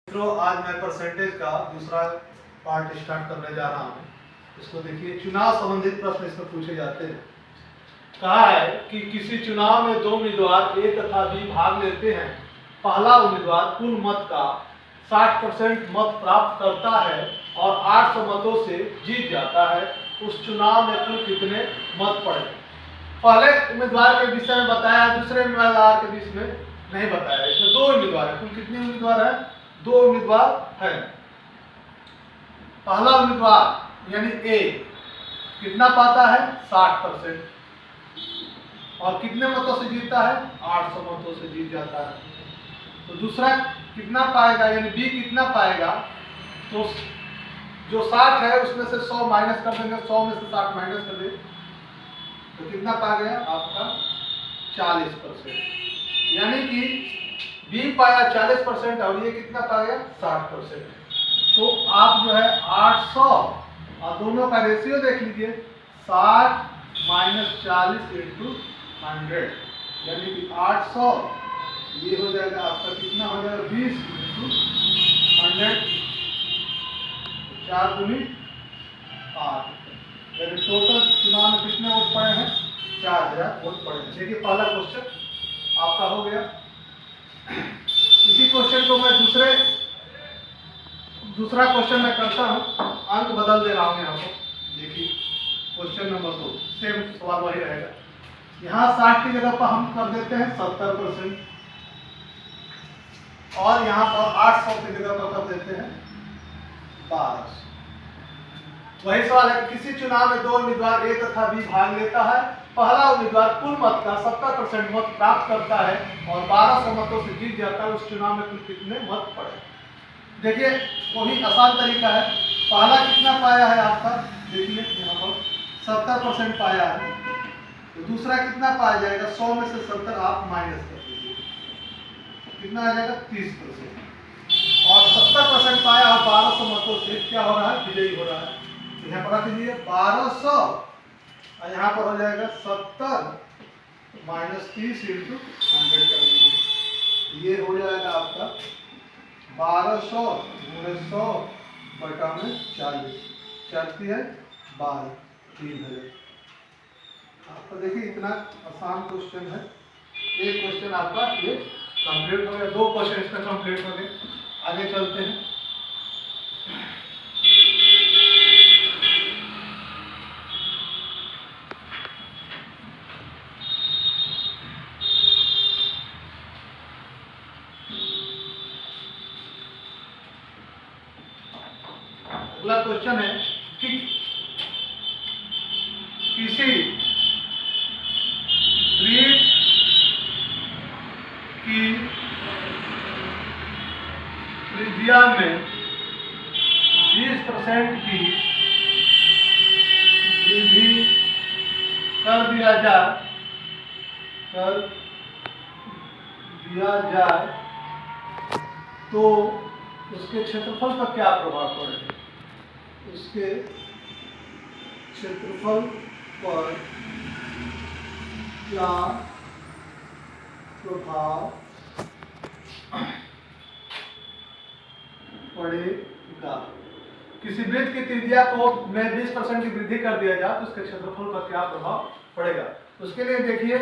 मित्रों, आज मैं परसेंटेज का दूसरा पार्ट स्टार्ट करने जा रहा हूँ। इसको देखिए, चुनाव संबंधित प्रश्न इसमें पूछे जाते हैं। कहा है कि किसी चुनाव में दो उम्मीदवार ए तथा बी भाग लेते हैं। पहला उम्मीदवार कुल मत का 60% मत प्राप्त करता है और 800 मतों से जीत जाता है। उस चुनाव में कुल कितने मत पड़े? पहले उम्मीदवार के विषय में बताया, दूसरे उम्मीदवार के विषय में नहीं बताया। इसमें दो उम्मीदवार है। कुल कितने उम्मीदवार है? दो उम्मीदवार है। पहला उम्मीदवार यानी ए कितना पाता है? 60%। और कितने मतों से जीतता है? 800 मतों से जीत जाता है। तो दूसरा कितना पाएगा यानी बी कितना पाएगा? तो जो 60 है उसमें से 100 माइनस कर देंगे, 100 में से 60 माइनस कर देंगे तो कितना पा गया आपका? 40%। यानी कि बी पाया 40% और ये कितना पा गया? 60%। तो आप जो है 800 और दोनों का रेशियो देख लीजिए, 60 माइनस 40 इंटू 100 यानी कि 800 ये हो जाएगा आपका कितना हो जाएगा? 20 इंटू 100, 4 दूनी 8 यानी टोटल चुनाव में कितने वोट पड़े हैं? 4000 वोट पड़े हैं। देखिए, पहला क्वेश्चन आपका हो गया। इसी क्वेश्चन को मैं दूसरा क्वेश्चन मैं करता हूँ, अंक बदल दे रहा हूँ यहाँ पर। देखिए, क्वेश्चन नंबर 2 सेम सवाल वही रहेगा। यहाँ 60 की जगह पर हम कर देते हैं 70% और यहाँ पर 800 की जगह पर कर देते हैं 1200। वही सवाल है कि किसी चुनाव में दो उम्मीदवार ए तथा बी भाग लेता है। पहला उम्मीदवार कुल मत का 70% मत प्राप्त करता है और 1200 मतों से जीत जाता है। उस चुनाव में कुल कितने मत पड़े? देखिए, वो भी आसान तरीका है। पहला कितना पाया है आपका? देखिए यहाँ पर 70% पाया है। तो दूसरा कितना पाया जाएगा? 100 में से 70 आप माइनस कर दीजिए, कितना आ जाएगा? 30%। और 70% पाया और 1200 मतों से क्या हो रहा है? विजयी हो रहा है। यहाँ पर रख दीजिए 1200 और यहाँ पर हो जाएगा 70 माइनस 30 इंटू 100 कर दीजिए। ये हो जाएगा आपका 1200 गुणे 100 बटा में 40 चलती है 12 3000। आपको देखिए इतना आसान क्वेश्चन है। एक क्वेश्चन आपका ये कंप्लीट हो गया, दो क्वेश्चन इसका कंप्लीट हो गए। आगे चलते हैं। अगला क्वेश्चन है कि किसी ब्रीड की त्रिज्या में 20% की वृद्धि कर दिया जाए तो उसके क्षेत्रफल पर क्या प्रभाव पड़ेगा? उसके क्षेत्रफल पर क्या प्रभाव पड़ेगा? किसी वृत्त की त्रिज्या को में 20% की वृद्धि कर दिया जाए तो उसके क्षेत्रफल पर क्या प्रभाव पड़ेगा? उसके लिए देखिए,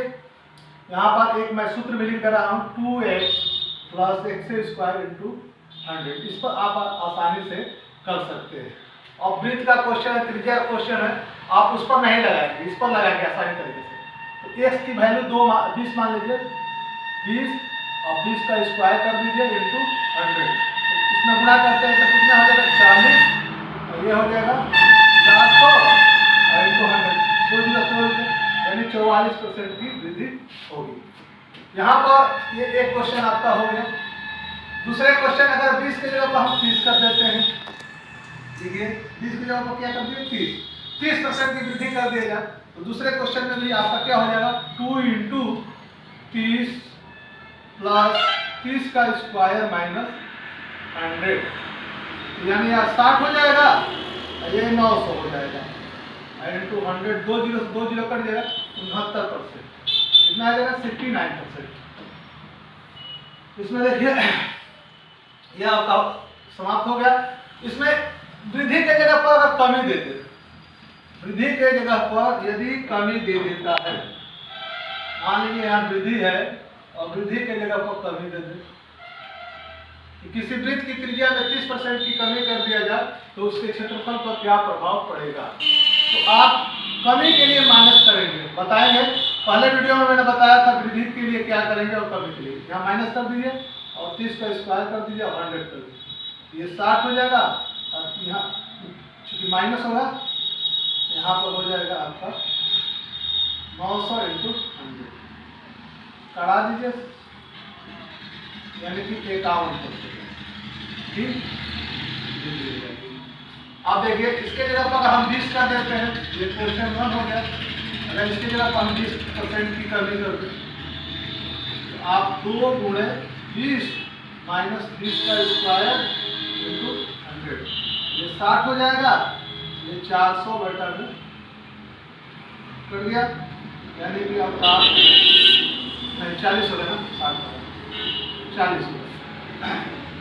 यहाँ पर एक मैं सूत्र भी लिख कर रहा हूँ, 2x प्लस x² इंटू 100। इस पर आप आसानी से कर सकते हैं। और वृत्त का क्वेश्चन है, त्रिज्या का क्वेश्चन है, आप उस पर नहीं लगाएंगे, इस पर लगाएंगे आसानी तरीके से। तो x की वैल्यू 20 मान लीजिए, 20 और 20 का स्क्वायर कर दीजिए इंटू 100। तो इसमें गुणा करते हैं तो कितना हो जाएगा? 40 और ये हो जाएगा 400 और इंटू 100 यानी 44% की वृद्धि होगी। यहाँ पर ये एक क्वेश्चन आपका हो गया। दूसरे क्वेश्चन अगर 20 के जगह पर हम 30 कर देते हैं, ठीक है, 20 की जगह पर क्या कर दिए? 30% की वृद्धि कर दिया जाए तो दूसरे क्वेश्चन में भी आपका क्या हो जाएगा? 2 इंटू 30 प्लस 30 का स्क्वायर माइनस 100 यानी यहाँ 60 हो जाएगा, ये 900 हो जाएगा इंटू 100। 2 जीरो से 2 जीरो कट जाएगा, 69%। कितना आ जाएगा? 69%। इसमें देखिए यह आपका समाप्त हो गया। इसमें वृद्धि के जगह पर अगर कमी देते, वृद्धि के जगह पर यदि कमी दे देता है, मान लीजिए यहाँ वृद्धि है और वृद्धि के जगह पर कमी दे दे, किसी वृत्त की त्रिज्या में 30% की कमी कर दिया जाए तो उसके क्षेत्रफल पर क्या प्रभाव पड़ेगा। तो आप कमी के लिए माइनस करेंगे, बताएंगे। पहले वीडियो में मैंने बताया था वृद्धि के लिए क्या करेंगे और कमी के लिए। यहाँ माइनस कर दीजिए और 30 का स्क्वायर कर दीजिए और 100 कर दीजिए, ये 60 हो जाएगा। और यहाँ चूंकि माइनस होगा, यहाँ पर हो जाएगा आपका 900 × 100, करा दीजिए, यानी कि 51%। ठीक, अब देखिए इसके जगह पर अगर हम 20 कर देते हैं, ये क्वेश्चन 1 हो गया। अगर इसके जगह पर हम 20% की कमी कर दें तो आप 2 × 20 - 20 का स्क्वायर × 100, ये 60 हो जाएगा, ये 400 में कर दिया, यानी कि आपका नहीं 40 हो गया ना, 60 40 हो गया,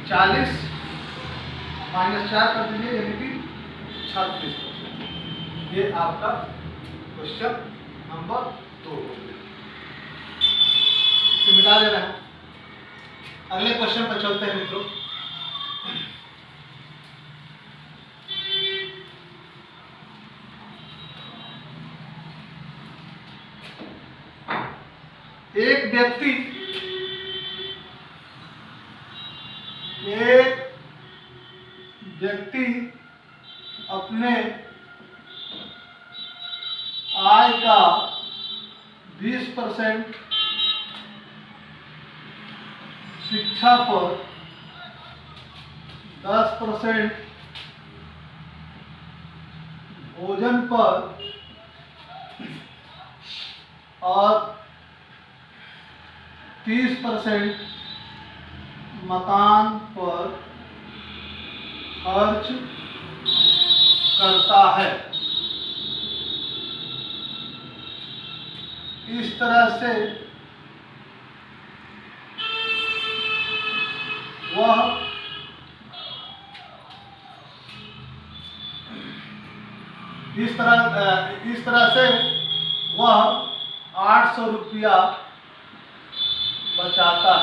40 - 4 कर दीजिए, यानी कि 36%। ये आपका क्वेश्चन नंबर 2 हो गया। इसे मिटा दे रहे हैं। अगले क्वेश्चन पर चलते हैं मित्रों। एक व्यक्ति अपने आय का 20% शिक्षा पर, 10% भोजन पर और 30% मकान पर खर्च करता है। इस तरह से वह इस तरह से वह 800 रुपया बचाता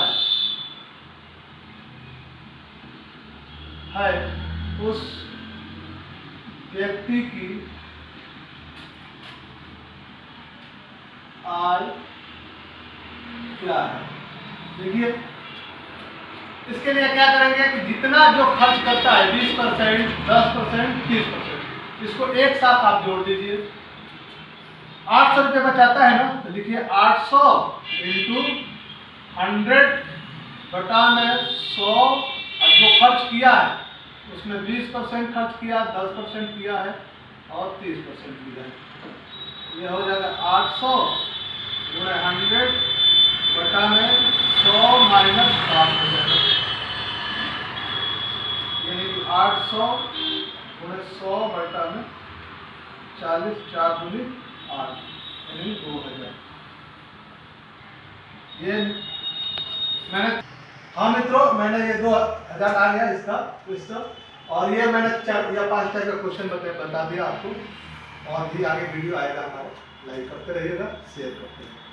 है। उस व्यक्ति की आय क्या है। देखिए इसके लिए क्या करेंगे कि जितना जो खर्च करता है 20%, 10%, 30%, इसको एक साथ आप जोड़ दीजिए। 800 रुपये बचाता है ना, तो लिखिए 800 × 100 बटा में 100, और जो खर्च किया है उसमें 20% खर्च किया, 10% किया है और 30% किया है। ये हो जाएगा 800 × 100 बटा में 100 - 7 हो जाएगा, यानी कि 800 × 100 बटा में 40, 4 × 8, यानी 2000। ये मैंने, हाँ मित्रों, मैंने ये 2000 आ गया इसका क्वेश्चन, और ये मैंने 4 या 5 टाइप का क्वेश्चन बता दिया आपको। और भी आगे वीडियो आएगा हमारा, लाइक करते रहिएगा, शेयर करते रहिएगा।